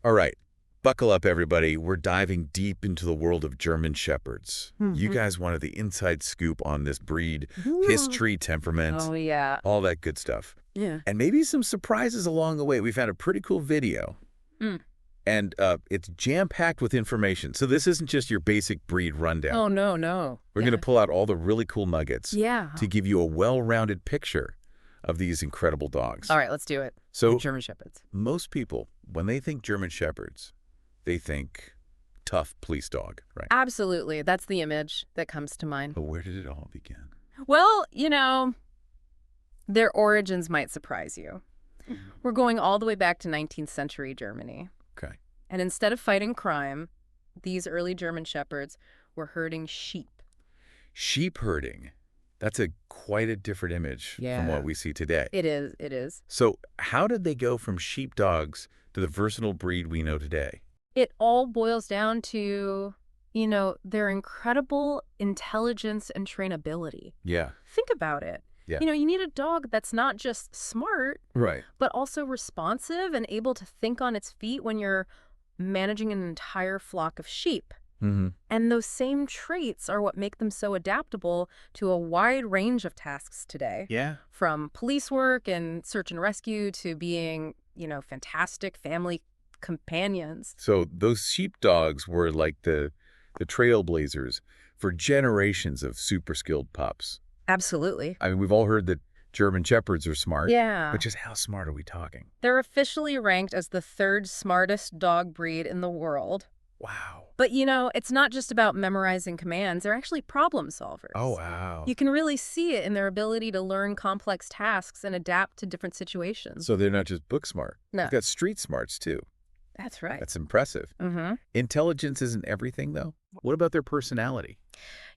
All right, buckle up, everybody. We're diving deep into the world of German Shepherds. You guys wanted the inside scoop on this breed, history, temperament, Oh, yeah. all that good stuff. Yeah. And maybe some surprises along the way. We found a pretty cool video, Mm. and it's jam-packed with information. So this isn't just your basic breed rundown. Oh, no, no. We're going to pull out all the really cool nuggets Yeah. to give you a well-rounded picture of these incredible dogs. All right, let's do it. So German Shepherds. most people, when they think German Shepherds, they think tough police dog, right? Absolutely. That's the image that comes to mind. But where did it all begin? Well, their origins might surprise you. We're going all the way back to 19th century Germany. Okay. And instead of fighting crime, these early German Shepherds were herding sheep. Sheep herding. That's quite a different image from what we see today. It is. It is. So how did they go from sheepdogs to the versatile breed we know today? It all boils down to, their incredible intelligence and trainability. Yeah. Think about it. Yeah. You need a dog that's not just smart, Right. but also responsive and able to think on its feet when you're managing an entire flock of sheep. Mm-hmm. And those same traits are what make them so adaptable to a wide range of tasks today. Yeah. From police work and search and rescue to being, fantastic family companions. So those sheepdogs were like the trailblazers for generations of super skilled pups. Absolutely. I mean, we've all heard that German Shepherds are smart. Yeah. But just how smart are we talking? They're officially ranked as the third smartest dog breed in the world. Wow. But, it's not just about memorizing commands. They're actually problem solvers. Oh, wow. You can really see it in their ability to learn complex tasks and adapt to different situations. So they're not just book smart. No. They've got street smarts, too. That's right. That's impressive. Mm-hmm. Intelligence isn't everything, though. What about their personality?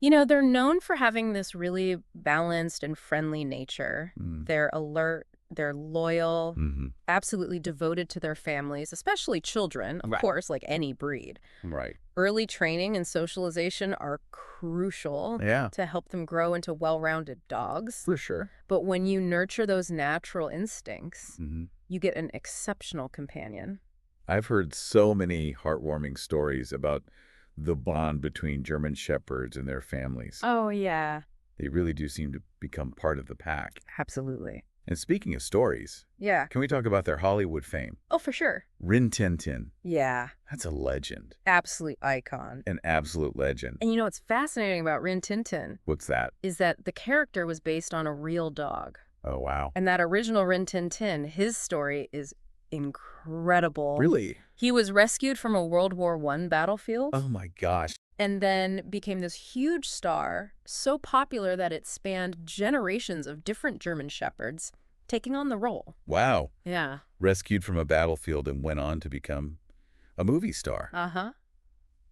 They're known for having this really balanced and friendly nature. They're alert, they're loyal, absolutely devoted to their families, especially children, of course, like any breed. Right. Early training and socialization are crucial to help them grow into well-rounded dogs. For sure. But when you nurture those natural instincts, you get an exceptional companion. I've heard so many heartwarming stories about the bond between German Shepherds and their families. Oh, yeah. They really do seem to become part of the pack. Absolutely. And speaking of stories, Yeah. can we talk about their Hollywood fame? Oh, for sure. Rin Tin Tin. Yeah. That's a legend. Absolute icon. An absolute legend. And what's fascinating about Rin Tin Tin What's that? is that the character was based on a real dog. Oh, wow. And that original Rin Tin Tin, his story is incredible. Really? He was rescued from a World War I battlefield Oh, my gosh. and then became this huge star, so popular that it spanned generations of different German Shepherds taking on the role. Wow. Yeah. Rescued from a battlefield and went on to become a movie star. Uh-huh.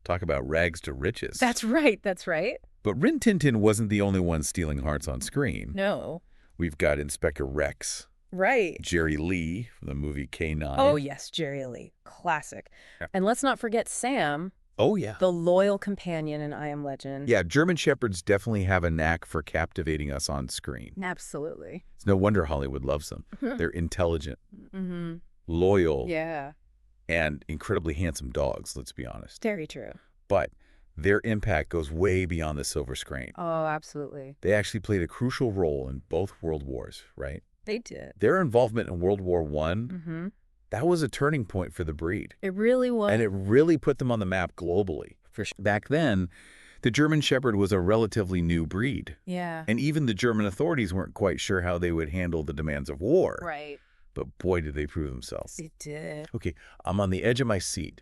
Talk about rags to riches. That's right. That's right. But Rin Tin Tin wasn't the only one stealing hearts on screen. No. We've got Inspector Rex, Right. Jerry Lee from the movie K9. Oh, yes, Jerry Lee. Classic. Yeah. And let's not forget Sam, Oh, yeah. the loyal companion in I Am Legend. Yeah, German Shepherds definitely have a knack for captivating us on screen. Absolutely. It's no wonder Hollywood loves them. They're intelligent, loyal, Yeah. and incredibly handsome dogs, let's be honest. Very true. But their impact goes way beyond the silver screen. Oh, absolutely. They actually played a crucial role in both world wars, right? They did. Their involvement in World War I, Mm-hmm. that was a turning point for the breed. It really was. And it really put them on the map globally. Back then, the German Shepherd was a relatively new breed. Yeah. And even the German authorities weren't quite sure how they would handle the demands of war. Right. But boy, did they prove themselves. It did. Okay, I'm on the edge of my seat.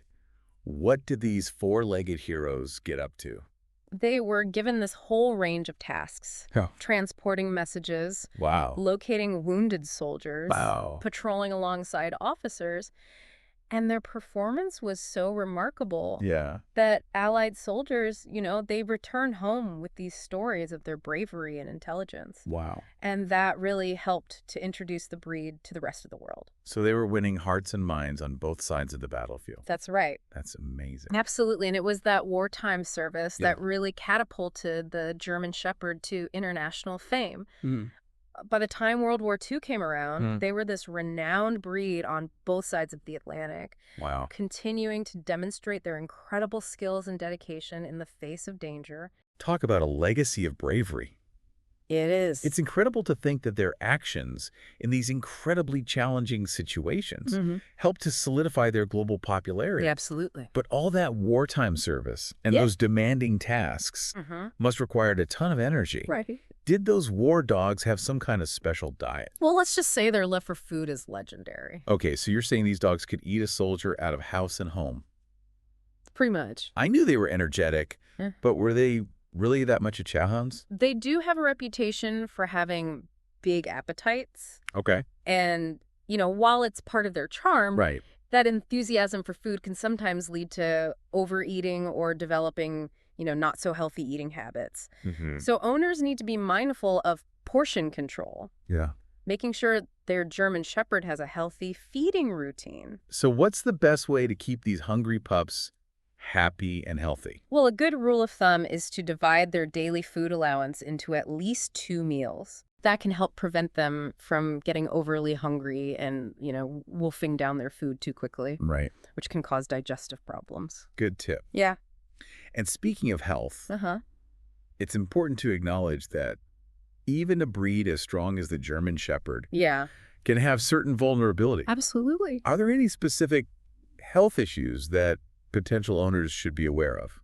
What did these four-legged heroes get up to? They were given this whole range of tasks. Oh. Transporting messages, Wow. locating wounded soldiers, Wow. patrolling alongside officers. And their performance was so remarkable Yeah. that Allied soldiers, they return home with these stories of their bravery and intelligence. Wow. And that really helped to introduce the breed to the rest of the world. So they were winning hearts and minds on both sides of the battlefield. That's right. That's amazing. Absolutely. And it was that wartime service Yeah. that really catapulted the German Shepherd to international fame. by the time World War II came around, they were this renowned breed on both sides of the Atlantic. Wow. Continuing to demonstrate their incredible skills and dedication in the face of danger. Talk about a legacy of bravery. It is. It's incredible to think that their actions in these incredibly challenging situations help to solidify their global popularity. Yeah, absolutely. But all that wartime service and those demanding tasks must require a ton of energy. Right. Did those war dogs have some kind of special diet? Well, let's just say their love for food is legendary. Okay, so you're saying these dogs could eat a soldier out of house and home. Pretty much. I knew they were energetic, but were they really that much of chowhounds? They do have a reputation for having big appetites. Okay. And, while it's part of their charm, that enthusiasm for food can sometimes lead to overeating or developing, not so healthy eating habits. So owners need to be mindful of portion control. Yeah. Making sure their German Shepherd has a healthy feeding routine. So what's the best way to keep these hungry pups happy and healthy? Well, a good rule of thumb is to divide their daily food allowance into at least 2 meals. That can help prevent them from getting overly hungry and, wolfing down their food too quickly. Right. Which can cause digestive problems. Good tip. Yeah. And speaking of health, it's important to acknowledge that even a breed as strong as the German Shepherd can have certain vulnerabilities. Absolutely. Are there any specific health issues that potential owners should be aware of?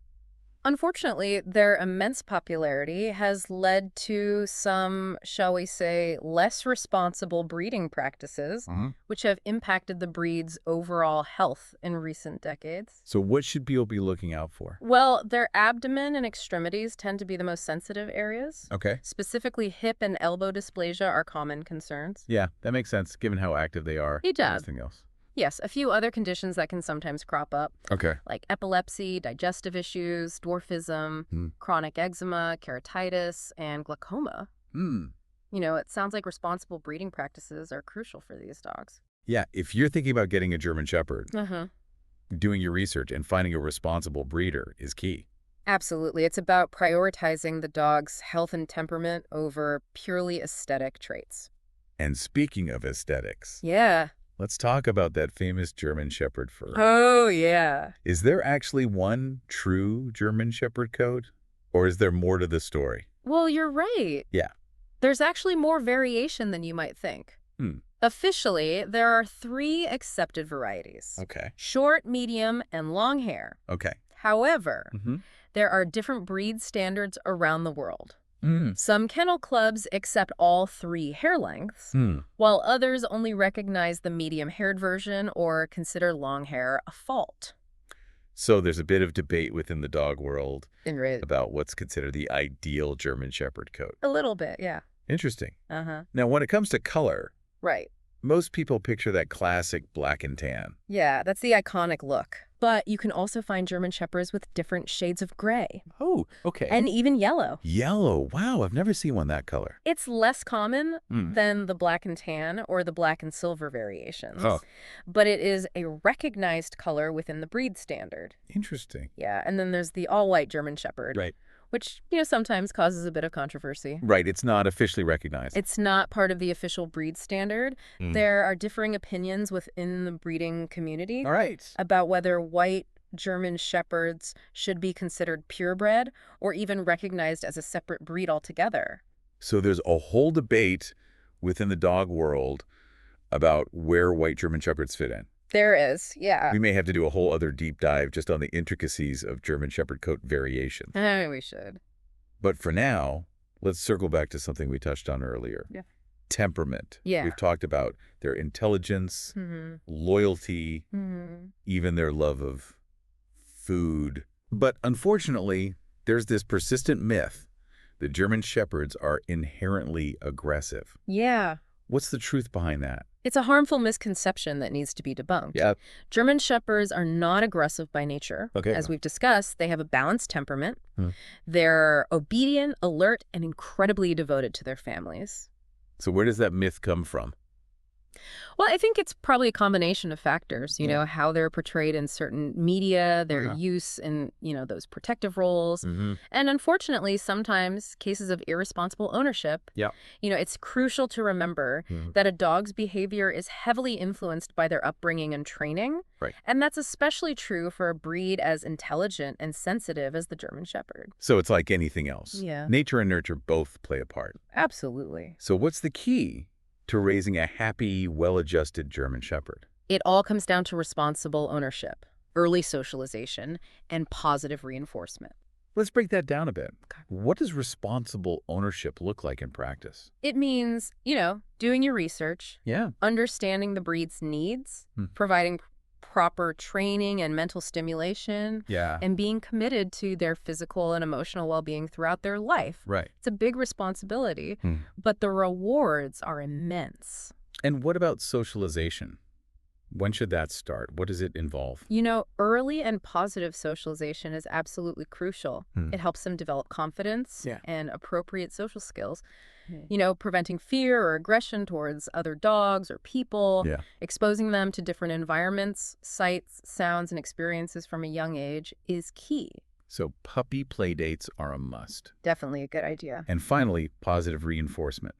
Unfortunately, their immense popularity has led to some, shall we say, less responsible breeding practices, which have impacted the breed's overall health in recent decades. So what should people be looking out for? Well, their abdomen and extremities tend to be the most sensitive areas. Okay. Specifically, hip and elbow dysplasia are common concerns. Yeah, that makes sense, given how active they are. It does. Everything else. Yes, a few other conditions that can sometimes crop up. Okay. Like epilepsy, digestive issues, dwarfism, chronic eczema, keratitis, and glaucoma. It sounds like responsible breeding practices are crucial for these dogs. Yeah, if you're thinking about getting a German Shepherd, doing your research and finding a responsible breeder is key. Absolutely. It's about prioritizing the dog's health and temperament over purely aesthetic traits. And speaking of aesthetics. Yeah. Let's talk about that famous German Shepherd fur. Oh, yeah. Is there actually one true German Shepherd coat? Or is there more to the story? Well, you're right. Yeah. There's actually more variation than you might think. Officially, there are 3 accepted varieties. Okay. Short, medium, and long hair. Okay. However, there are different breed standards around the world. Some kennel clubs accept all 3 hair lengths, while others only recognize the medium-haired version or consider long hair a fault. So there's a bit of debate within the dog world Right. about what's considered the ideal German Shepherd coat. A little bit, yeah. Interesting. Now, when it comes to color, Right. most people picture that classic black and tan. Yeah, that's the iconic look. But you can also find German Shepherds with different shades of gray. Oh, okay. And even yellow. Yellow. Wow, I've never seen one that color. It's less common than the black and tan or the black and silver variations. Oh. But it is a recognized color within the breed standard. Interesting. Yeah, and then there's the all-white German Shepherd. Right. Which, sometimes causes a bit of controversy. Right, it's not officially recognized. It's not part of the official breed standard. There are differing opinions within the breeding community All right. about whether white German Shepherds should be considered purebred or even recognized as a separate breed altogether. So there's a whole debate within the dog world about where white German Shepherds fit in. There is, yeah. We may have to do a whole other deep dive just on the intricacies of German Shepherd coat variations. We should. But for now, let's circle back to something we touched on earlier. Yeah. Temperament. Yeah. We've talked about their intelligence, loyalty, even their love of food. But unfortunately, there's this persistent myth that German Shepherds are inherently aggressive. Yeah. What's the truth behind that? It's a harmful misconception that needs to be debunked. Yeah. German Shepherds are not aggressive by nature. Okay. As we've discussed, they have a balanced temperament. They're obedient, alert, and incredibly devoted to their families. So where does that myth come from? Well, I think it's probably a combination of factors, how they're portrayed in certain media, their use in, those protective roles. And unfortunately, sometimes cases of irresponsible ownership. Yeah. It's crucial to remember that a dog's behavior is heavily influenced by their upbringing and training. Right. And that's especially true for a breed as intelligent and sensitive as the German Shepherd. So it's like anything else. Yeah. Nature and nurture both play a part. Absolutely. So what's the key to raising a happy, well-adjusted German Shepherd? It all comes down to responsible ownership, early socialization, and positive reinforcement. Let's break that down a bit. Okay. What does responsible ownership look like in practice? It means, doing your research, Yeah. understanding the breed's needs, providing proper training and mental stimulation, Yeah. and being committed to their physical and emotional well-being throughout their life. Right. It's a big responsibility, but the rewards are immense. And what about socialization? When should that start? What does it involve? Early and positive socialization is absolutely crucial. It helps them develop confidence and appropriate social skills. Preventing fear or aggression towards other dogs or people, exposing them to different environments, sights, sounds, and experiences from a young age is key. So puppy play dates are a must. Definitely a good idea. And finally, positive reinforcement.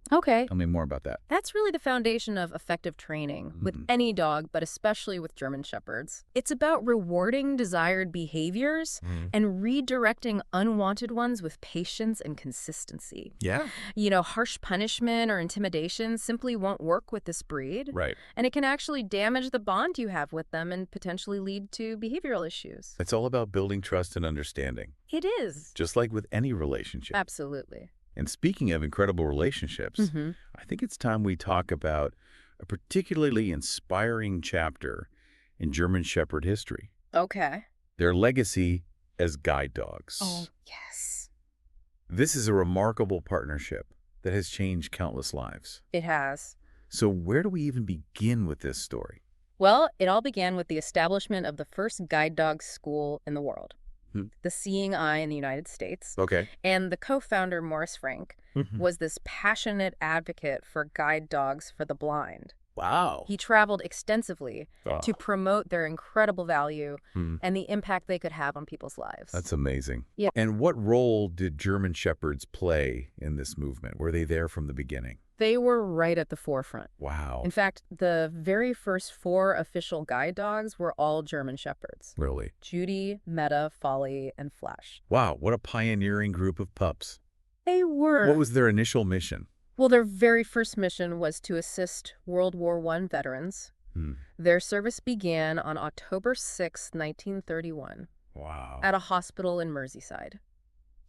Okay. Tell me more about that. That's really the foundation of effective training with any dog, but especially with German Shepherds. It's about rewarding desired behaviors and redirecting unwanted ones with patience and consistency. Yeah. Harsh punishment or intimidation simply won't work with this breed. Right. And it can actually damage the bond you have with them and potentially lead to behavioral issues. It's all about building trust and understanding. It is. Just like with any relationship. Absolutely. And speaking of incredible relationships, I think it's time we talk about a particularly inspiring chapter in German Shepherd history. Okay. Their legacy as guide dogs. Oh, yes. This is a remarkable partnership that has changed countless lives. It has. So where do we even begin with this story? Well, it all began with the establishment of the first guide dog school in the world. The Seeing Eye in the United States. Okay. And the co-founder, Morris Frank, was this passionate advocate for guide dogs for the blind. Wow. He traveled extensively to promote their incredible value and the impact they could have on people's lives. That's amazing. Yeah. And what role did German Shepherds play in this movement? Were they there from the beginning? They were right at the forefront. Wow. In fact, the very first 4 official guide dogs were all German Shepherds. Really? Judy, Meta, Folly, and Flash. Wow, what a pioneering group of pups. They were. What was their initial mission? Well, their very first mission was to assist World War I veterans. Their service began on October 6, 1931. Wow. At a hospital in Merseyside.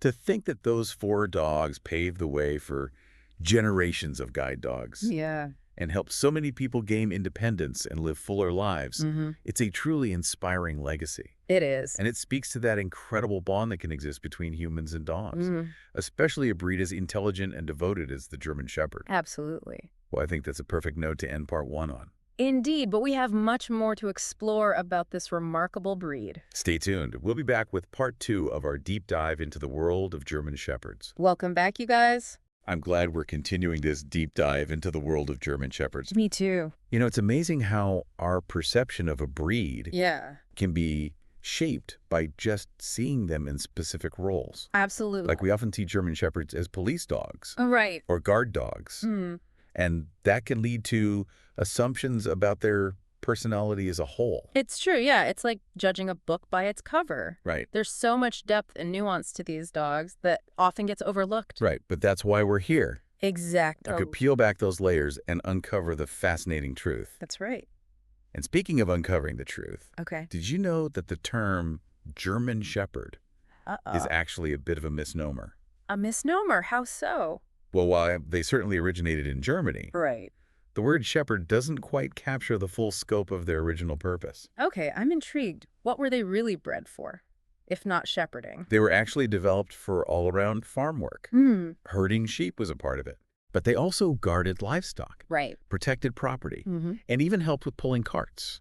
To think that those 4 dogs paved the way for generations of guide dogs. Yeah. And helped so many people gain independence and live fuller lives. It's a truly inspiring legacy. It is. And it speaks to that incredible bond that can exist between humans and dogs, especially a breed as intelligent and devoted as the German Shepherd. Absolutely. Well, I think that's a perfect note to end part 1 on. Indeed, but we have much more to explore about this remarkable breed. Stay tuned. We'll be back with part 2 of our deep dive into the world of German Shepherds. Welcome back, you guys. I'm glad we're continuing this deep dive into the world of German Shepherds. Me too. It's amazing how our perception of a breed can be shaped by just seeing them in specific roles. Absolutely. Like we often see German Shepherds as police dogs. Right. Or guard dogs. And that can lead to assumptions about their personality as a whole. It's true, yeah. It's like judging a book by its cover. Right. There's so much depth and nuance to these dogs that often gets overlooked. Right, but that's why we're here. Exactly. To peel back those layers and uncover the fascinating truth. That's right. And speaking of uncovering the truth, did you know that the term German Shepherd is actually a bit of a misnomer? A misnomer? How so? Well, while they certainly originated in Germany, right, the word shepherd doesn't quite capture the full scope of their original purpose. Okay, I'm intrigued. What were they really bred for, if not shepherding? They were actually developed for all-around farm work. Herding sheep was a part of it. But they also guarded livestock, right, protected property, and even helped with pulling carts.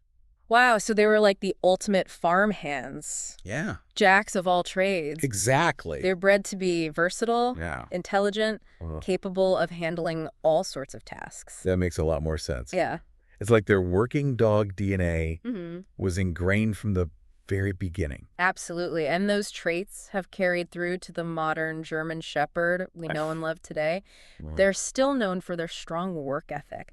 Wow, so they were like the ultimate farm hands. Yeah. Jacks of all trades. Exactly. They're bred to be versatile, Yeah. intelligent, capable of handling all sorts of tasks. That makes a lot more sense. Yeah. It's like their working dog DNA was ingrained from the very beginning. Absolutely. And those traits have carried through to the modern German Shepherd we know and love today. They're still known for their strong work ethic.